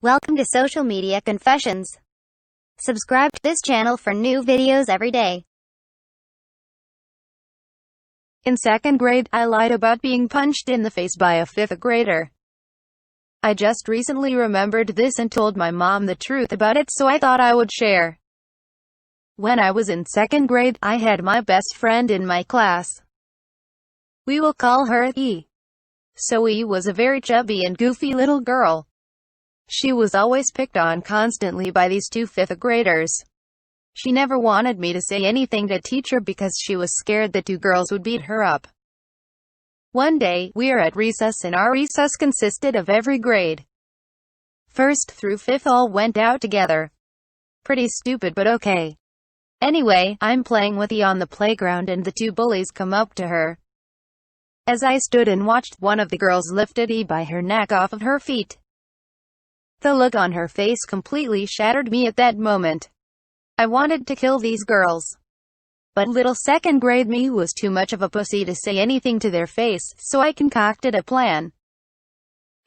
Welcome to Social Media Confessions. Subscribe to this channel for new videos every day. In second grade, I lied about being punched in the face by a fifth grader. I just recently remembered this and told my mom the truth about it, so I thought I would share. When I was in second grade, I had my best friend in my class. We will call her E. So E was a very chubby and goofy little girl. She was always picked on constantly by these two fifth graders. She never wanted me to say anything to teacher because she was scared the two girls would beat her up. One day, we are at recess and our recess consisted of every grade. First through fifth all went out together. Pretty stupid but okay. Anyway, I'm playing with E on the playground and the two bullies come up to her. As I stood and watched, one of the girls lifted E by her neck off of her feet. The look on her face completely shattered me at that moment. I wanted to kill these girls. But little second grade me was too much of a pussy to say anything to their face, so I concocted a plan.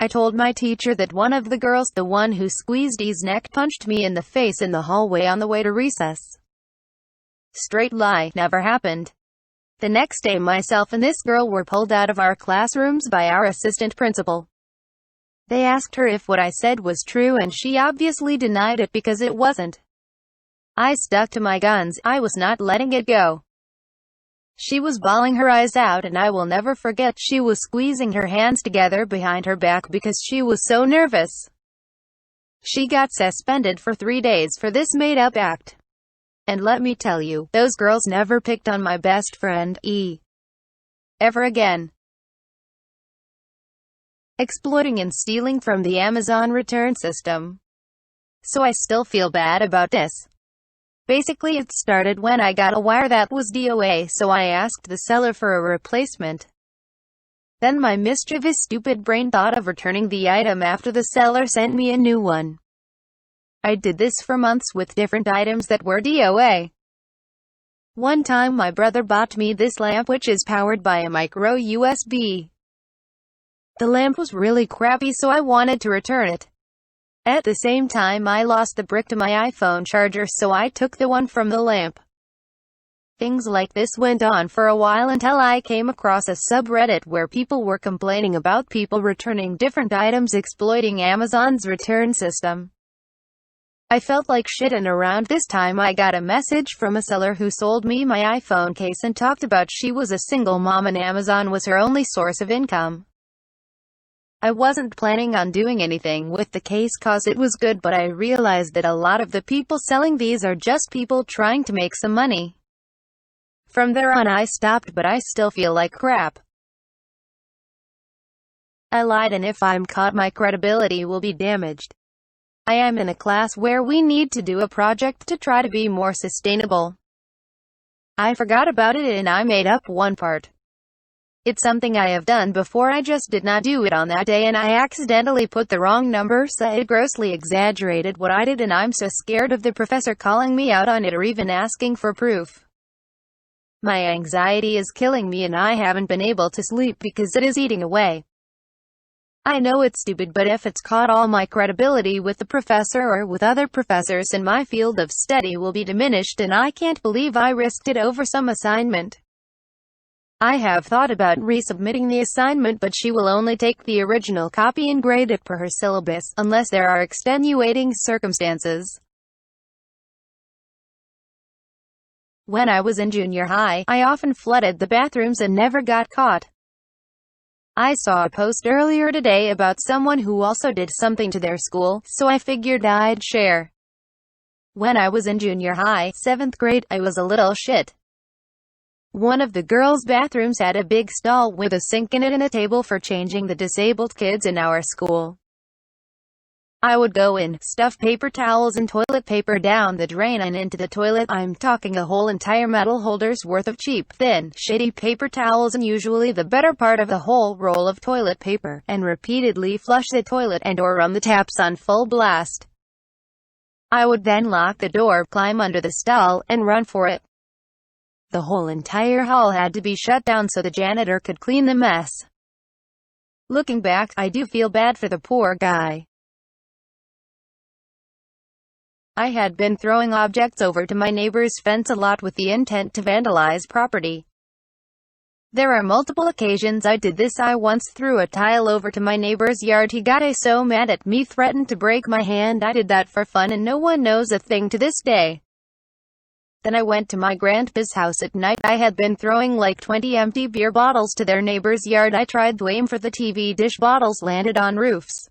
I told my teacher that one of the girls, the one who squeezed E's neck, punched me in the face in the hallway on the way to recess. Straight lie, never happened. The next day myself and this girl were pulled out of our classrooms by our assistant principal. They asked her if what I said was true and she obviously denied it because it wasn't. I stuck to my guns, I was not letting it go. She was bawling her eyes out and I will never forget, she was squeezing her hands together behind her back because she was so nervous. She got suspended for 3 days for this made-up act. And let me tell you, those girls never picked on my best friend, E. ever again. Exploiting and stealing from the Amazon return system. So I still feel bad about this. Basically it started when I got a wire that was DOA, so I asked the seller for a replacement. Then my mischievous stupid brain thought of returning the item after the seller sent me a new one. I did this for months with different items that were DOA. One time my brother bought me this lamp which is powered by a micro USB. The lamp was really crappy, so I wanted to return it. At the same time I lost the brick to my iPhone charger, so I took the one from the lamp. Things like this went on for a while until I came across a subreddit where people were complaining about people returning different items exploiting Amazon's return system. I felt like shit, and around this time I got a message from a seller who sold me my iPhone case and talked about she was a single mom and Amazon was her only source of income. I wasn't planning on doing anything with the case cause it was good, but I realized that a lot of the people selling these are just people trying to make some money. From there on I stopped, but I still feel like crap. I lied, and if I'm caught my credibility will be damaged. I am in a class where we need to do a project to try to be more sustainable. I forgot about it and I made up one part. It's something I have done before, I just did not do it on that day and I accidentally put the wrong number, so it grossly exaggerated what I did, and I'm so scared of the professor calling me out on it or even asking for proof. My anxiety is killing me and I haven't been able to sleep because it is eating away. I know it's stupid, but if it's caught, all my credibility with the professor or with other professors in my field of study will be diminished, and I can't believe I risked it over some assignment. I have thought about resubmitting the assignment, but she will only take the original copy and grade it per her syllabus, unless there are extenuating circumstances. When I was in junior high, I often flooded the bathrooms and never got caught. I saw a post earlier today about someone who also did something to their school, so I figured I'd share. When I was in junior high, 7th grade, I was a little shit. One of the girls' bathrooms had a big stall with a sink in it and a table for changing the disabled kids in our school. I would go in, stuff paper towels and toilet paper down the drain and into the toilet. I'm talking a whole entire metal holder's worth of cheap, thin, shitty paper towels and usually the better part of the whole roll of toilet paper, and repeatedly flush the toilet and or run the taps on full blast. I would then lock the door, climb under the stall, and run for it. The whole entire hall had to be shut down so the janitor could clean the mess. Looking back, I do feel bad for the poor guy. I had been throwing objects over to my neighbor's fence a lot with the intent to vandalize property. There are multiple occasions I did this. I once threw a tile over to my neighbor's yard. He got so mad at me, threatened to break my hand. I did that for fun and no one knows a thing to this day. Then I went to my grandpa's house at night. I had been throwing like 20 empty beer bottles to their neighbor's yard. I tried to aim for the TV dish. Bottles landed on roofs,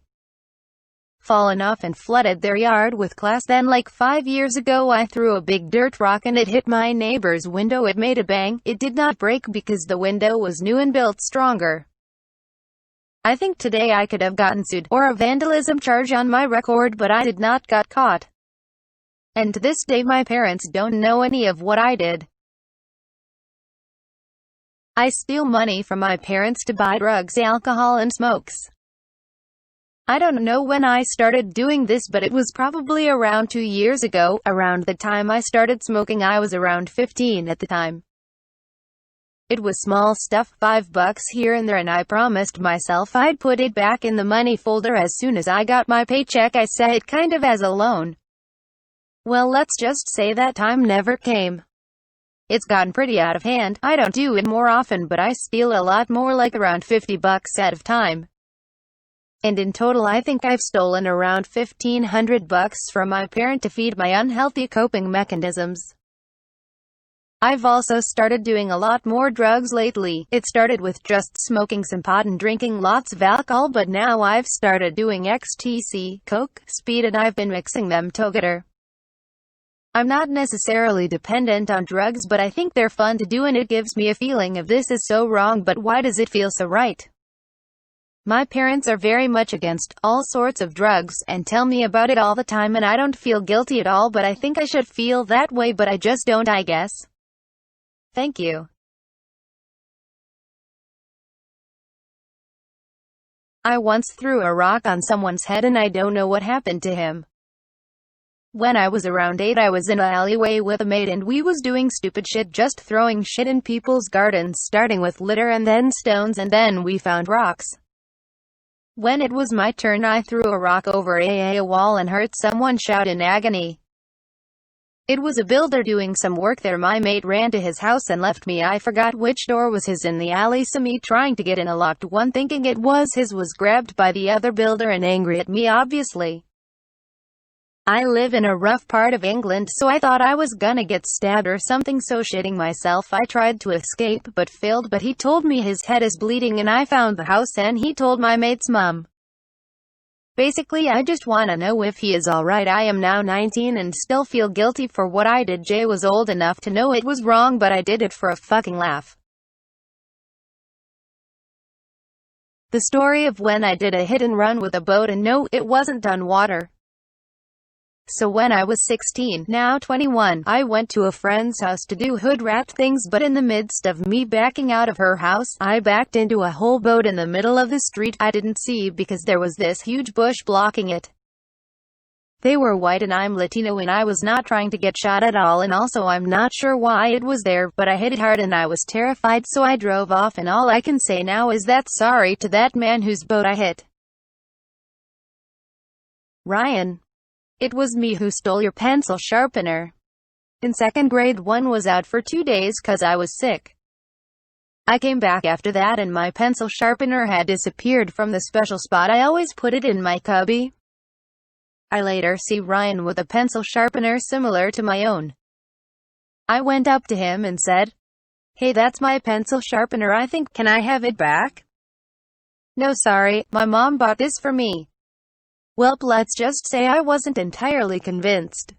fallen off and flooded their yard with class. Then like 5 years ago I threw a big dirt rock and it hit my neighbor's window. It made a bang. It did not break because the window was new and built stronger. I think today I could have gotten sued or a vandalism charge on my record, but I did not got caught. And to this day my parents don't know any of what I did. I steal money from my parents to buy drugs, alcohol and smokes. I don't know when I started doing this, but it was probably around 2 years ago. Around the time I started smoking I was around 15 at the time. It was small stuff, $5 here and there, and I promised myself I'd put it back in the money folder as soon as I got my paycheck. I said it kind of as a loan. Well, let's just say that time never came. It's gotten pretty out of hand. I don't do it more often, but I steal a lot more, like around $50 at a time. And in total I think I've stolen around $1,500 from my parent to feed my unhealthy coping mechanisms. I've also started doing a lot more drugs lately. It started with just smoking some pot and drinking lots of alcohol, but now I've started doing ecstasy, coke, speed, and I've been mixing them together. I'm not necessarily dependent on drugs, but I think they're fun to do and it gives me a feeling of this is so wrong, but why does it feel so right? My parents are very much against all sorts of drugs and tell me about it all the time, and I don't feel guilty at all, but I think I should feel that way, but I just don't, I guess. Thank you. I once threw a rock on someone's head and I don't know what happened to him. When I was around 8, I was in an alleyway with a mate and we was doing stupid shit, just throwing shit in people's gardens, starting with litter and then stones, and then we found rocks. When it was my turn, I threw a rock over a wall and hurt someone, shout in agony. It was a builder doing some work there. My mate ran to his house and left me. I forgot which door was his in the alley, so me trying to get in a locked one thinking it was his was grabbed by the other builder and angry at me obviously. I live in a rough part of England, so I thought I was gonna get stabbed or something, so shitting myself I tried to escape but failed, but he told me his head is bleeding and I found the house and he told my mate's mom. Basically I just wanna know if he is alright. I am now 19 and still feel guilty for what I did. Jay was old enough to know it was wrong, but I did it for a fucking laugh. The story of when I did a hit and run with a boat, and no, it wasn't on water. So when I was 16, now 21, I went to a friend's house to do hood rat things, but in the midst of me backing out of her house, I backed into a whole boat in the middle of the street. I didn't see because there was this huge bush blocking it. They were white and I'm Latino and I was not trying to get shot at all, and also I'm not sure why it was there, but I hit it hard and I was terrified, so I drove off, and all I can say now is that sorry to that man whose boat I hit. Ryan. It was me who stole your pencil sharpener. In second grade, one was out for 2 days cause I was sick. I came back after that and my pencil sharpener had disappeared from the special spot I always put it in my cubby. I later see Ryan with a pencil sharpener similar to my own. I went up to him and said, "Hey, that's my pencil sharpener, I think. Can I have it back?" "No, sorry, my mom bought this for me." Welp, let's just say I wasn't entirely convinced.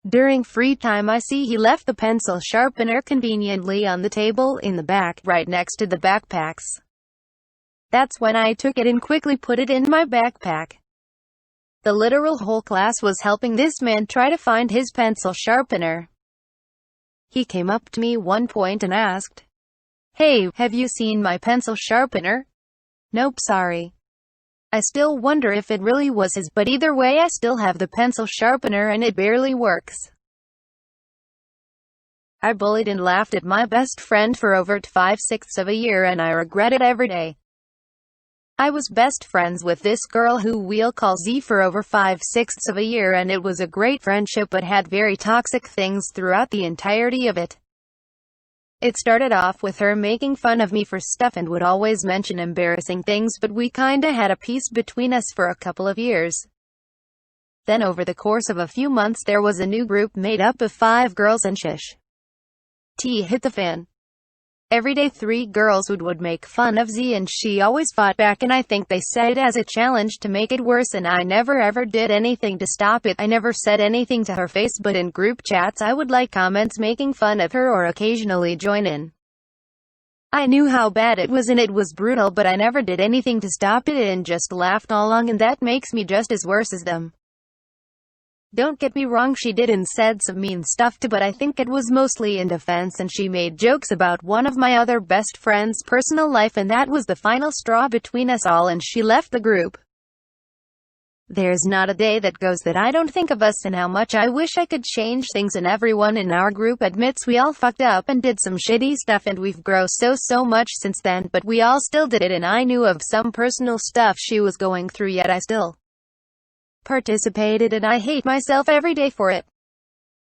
During free time I see he left the pencil sharpener conveniently on the table in the back, right next to the backpacks. That's when I took it and quickly put it in my backpack. The literal whole class was helping this man try to find his pencil sharpener. He came up to me one point and asked, "Hey, have you seen my pencil sharpener?" "Nope, sorry." I still wonder if it really was his, but either way I still have the pencil sharpener and it barely works. I bullied and laughed at my best friend for over 5/6 of a year and I regret it every day. I was best friends with this girl who we'll call Z for over 5/6 of a year, and it was a great friendship but had very toxic things throughout the entirety of it. It started off with her making fun of me for stuff and would always mention embarrassing things, but we kinda had a peace between us for a couple of years. Then over the course of a few months there was a new group made up of 5 girls and T hit the fan. Every day 3 girls would make fun of Z and she always fought back, and I think they said it as a challenge to make it worse, and I never ever did anything to stop it. I never said anything to her face, but in group chats I would like comments making fun of her or occasionally join in. I knew how bad it was and it was brutal, but I never did anything to stop it and just laughed all along, and that makes me just as worse as them. Don't get me wrong, she did and said some mean stuff too, but I think it was mostly in defense, and she made jokes about one of my other best friends' personal life, and that was the final straw between us all, and she left the group. There's not a day that goes that I don't think of us and how much I wish I could change things, and everyone in our group admits we all fucked up and did some shitty stuff, and we've grown so much since then, but we all still did it, and I knew of some personal stuff she was going through, yet I still participated, and I hate myself every day for it.